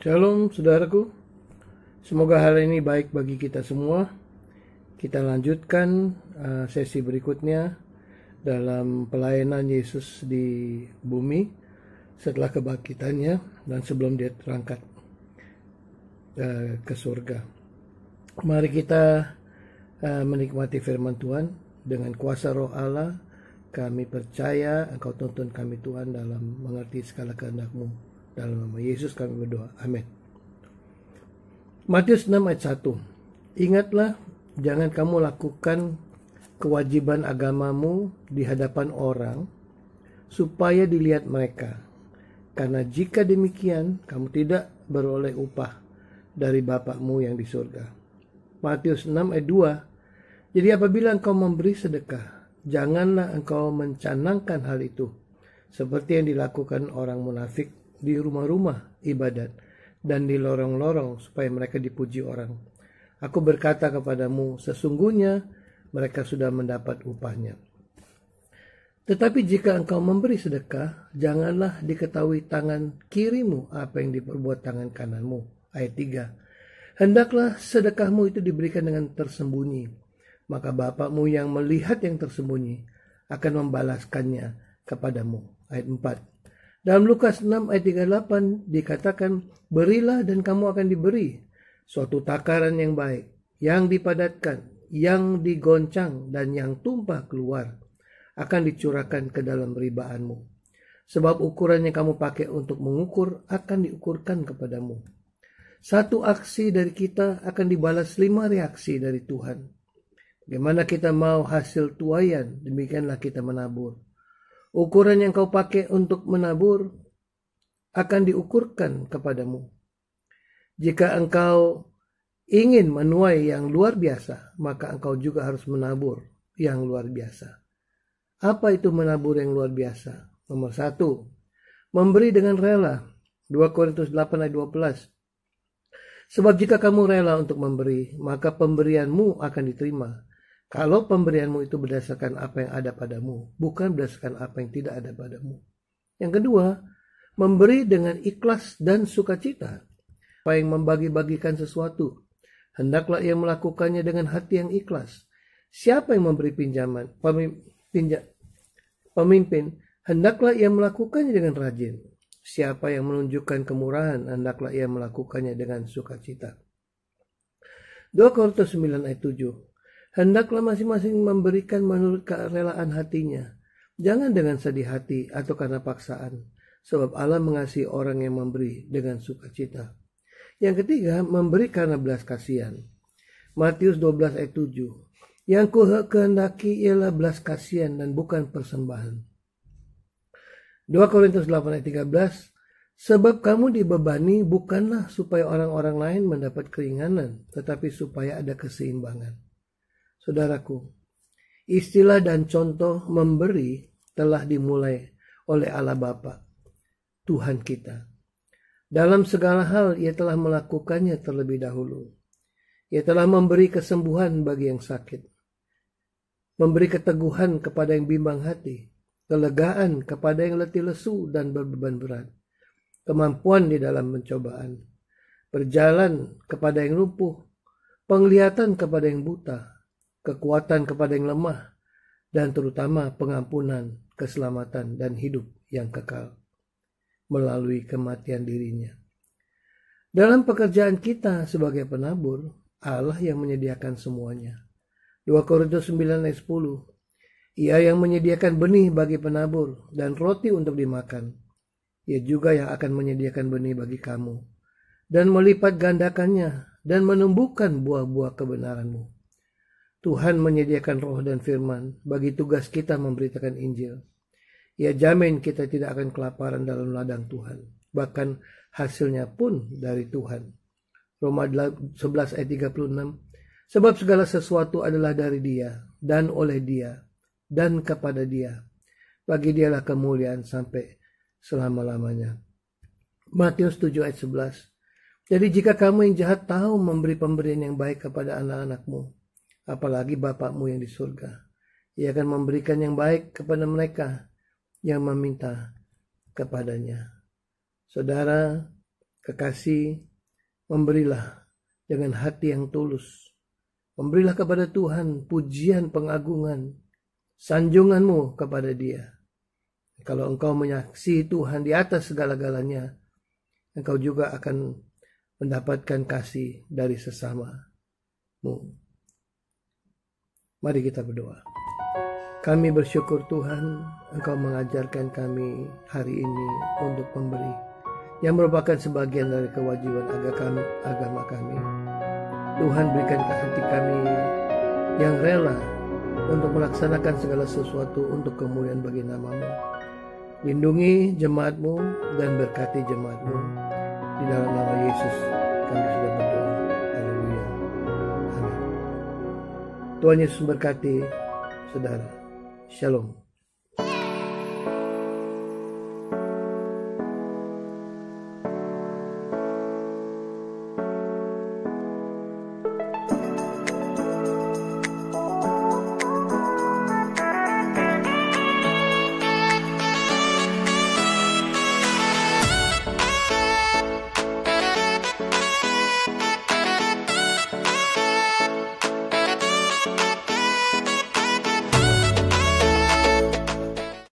Shalom saudaraku, semoga hal ini baik bagi kita semua. Kita lanjutkan sesi berikutnya dalam pelayanan Yesus di bumi setelah kebangkitannya dan sebelum dia terangkat ke surga. Mari kita menikmati firman Tuhan dengan kuasa Roh Allah. Kami percaya Engkau tuntun kami Tuhan dalam mengerti segala kehendak-Mu. Dalam nama Yesus kami berdoa. Amin. Matius 6 ayat 1. Ingatlah, jangan kamu lakukan kewajiban agamamu di hadapan orang, supaya dilihat mereka. Karena jika demikian, kamu tidak beroleh upah dari Bapakmu yang di surga. Matius 6 ayat 2. Jadi apabila engkau memberi sedekah, janganlah engkau mencanangkan hal itu, seperti yang dilakukan orang munafik di rumah-rumah ibadat dan di lorong-lorong supaya mereka dipuji orang. Aku berkata kepadamu, sesungguhnya mereka sudah mendapat upahnya. Tetapi jika engkau memberi sedekah, janganlah diketahui tangan kirimu apa yang diperbuat tangan kananmu. Ayat 3. Hendaklah sedekahmu itu diberikan dengan tersembunyi, maka Bapakmu yang melihat yang tersembunyi akan membalaskannya kepadamu. Ayat 4. Dalam Lukas 6 ayat 38 dikatakan, berilah dan kamu akan diberi, suatu takaran yang baik, yang dipadatkan, yang digoncang, dan yang tumpah keluar, akan dicurahkan ke dalam ribaanmu. Sebab ukuran yang kamu pakai untuk mengukur akan diukurkan kepadamu. Satu aksi dari kita akan dibalas 5 reaksi dari Tuhan. Bagaimana kita mau hasil tuaian, demikianlah kita menabur. Ukuran yang kau pakai untuk menabur akan diukurkan kepadamu. Jika engkau ingin menuai yang luar biasa, maka engkau juga harus menabur yang luar biasa. Apa itu menabur yang luar biasa? Nomor 1, memberi dengan rela. 2 Korintus 8 ayat 12. Sebab jika kamu rela untuk memberi, maka pemberianmu akan diterima. Kalau pemberianmu itu berdasarkan apa yang ada padamu, bukan berdasarkan apa yang tidak ada padamu. Yang kedua, memberi dengan ikhlas dan sukacita. Apa yang membagi-bagikan sesuatu, hendaklah ia melakukannya dengan hati yang ikhlas. Siapa yang memberi pinjaman, pemimpin, hendaklah ia melakukannya dengan rajin. Siapa yang menunjukkan kemurahan, hendaklah ia melakukannya dengan sukacita. 2 Korintus 9 ayat 7. Hendaklah masing-masing memberikan menurut kerelaan hatinya, jangan dengan sedih hati atau karena paksaan, sebab Allah mengasihi orang yang memberi dengan sukacita. Yang ketiga, memberi karena belas kasihan. Matius 12 ayat 7. Yang kehendaki ialah belas kasihan dan bukan persembahan. 2 Korintus 8 ayat 13. Sebab kamu dibebani bukanlah supaya orang-orang lain mendapat keringanan, tetapi supaya ada keseimbangan. Saudaraku, istilah dan contoh memberi telah dimulai oleh Allah Bapa, Tuhan kita. Dalam segala hal ia telah melakukannya terlebih dahulu. Ia telah memberi kesembuhan bagi yang sakit, memberi keteguhan kepada yang bimbang hati, kelegaan kepada yang letih lesu dan berbeban berat, kemampuan di dalam pencobaan, berjalan kepada yang lumpuh, penglihatan kepada yang buta, kekuatan kepada yang lemah, dan terutama pengampunan, keselamatan, dan hidup yang kekal melalui kematian dirinya. Dalam pekerjaan kita sebagai penabur, Allah yang menyediakan semuanya. 2 Korintus 9 ayat 10. Ia yang menyediakan benih bagi penabur dan roti untuk dimakan. Ia juga yang akan menyediakan benih bagi kamu dan melipat gandakannya dan menumbuhkan buah-buah kebenaranmu. Tuhan menyediakan roh dan firman bagi tugas kita memberitakan Injil. Ia jamin kita tidak akan kelaparan dalam ladang Tuhan. Bahkan hasilnya pun dari Tuhan. Roma 11 ayat 36. Sebab segala sesuatu adalah dari Dia, dan oleh Dia, dan kepada Dia. Bagi Dialah kemuliaan sampai selama-lamanya. Matius 7 ayat 11. Jadi jika kamu yang jahat tahu memberi pemberian yang baik kepada anak-anakmu, apalagi Bapakmu yang di surga, Ia akan memberikan yang baik kepada mereka yang meminta kepadanya. Saudara, Kekasih, memberilah dengan hati yang tulus. Memberilah kepada Tuhan pujian, pengagungan, sanjunganmu kepada Dia. Kalau engkau menyaksikan Tuhan di atas segala-galanya, engkau juga akan mendapatkan kasih dari sesamamu. Mari kita berdoa. Kami bersyukur Tuhan, Engkau mengajarkan kami hari ini untuk memberi, yang merupakan sebagian dari kewajiban agama kami. Tuhan, berikan ke hati kami yang rela untuk melaksanakan segala sesuatu untuk kemuliaan bagi nama-Mu. Lindungi jemaat-Mu dan berkati jemaat-Mu. Di dalam nama Yesus kami sudah berdoa. Haleluya. Amin. Tuhan Yesus berkati saudara. Shalom.